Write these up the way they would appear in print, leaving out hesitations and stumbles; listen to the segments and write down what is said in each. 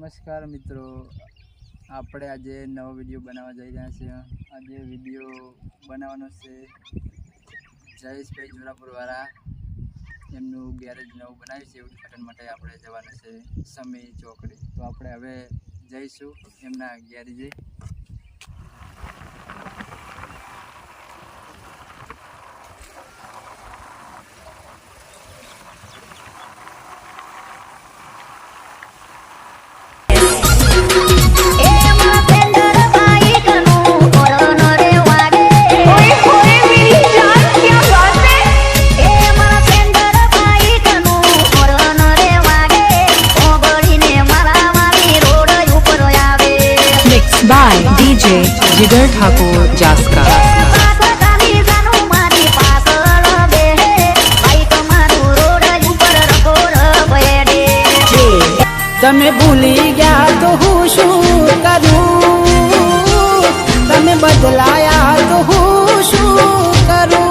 નમસ્કાર મિત્રો, આપણે આજે નવો વિડીયો બનાવવા જઈ રહ્યા છીએ। આજે વિડીયો બનાવવાનો છે જયેશભાઈ જોરાપુરવાળા, એમનું ગેરેજ નવું બનાવ્યું છે ઉદ્ઘાટન માટે આપણે જવાનું છે સમી ચોકડી। તો આપણે હવે જઈશું એમના ગેરેજે। by DJ Jigar Thakur Jaska। તમે ભૂલી ગયા તો હું શું કરું, તમે બદલાયા તો હું શું કરું।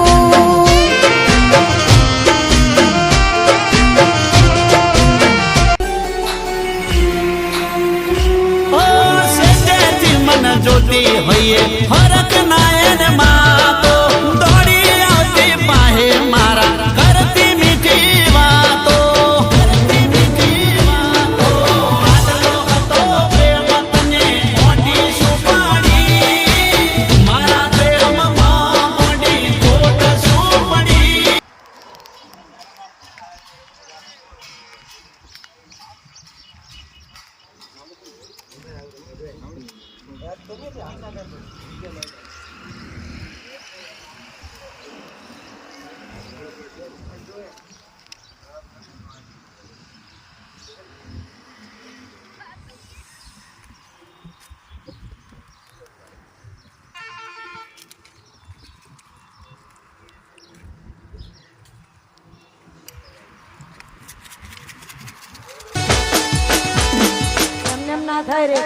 ઓ સેજેથી મન જોતી હોઈએ ફરક ના એને માં તો દોડી આવતી પાહે મારા કરતી મીઠી વાતો। ના થાય રે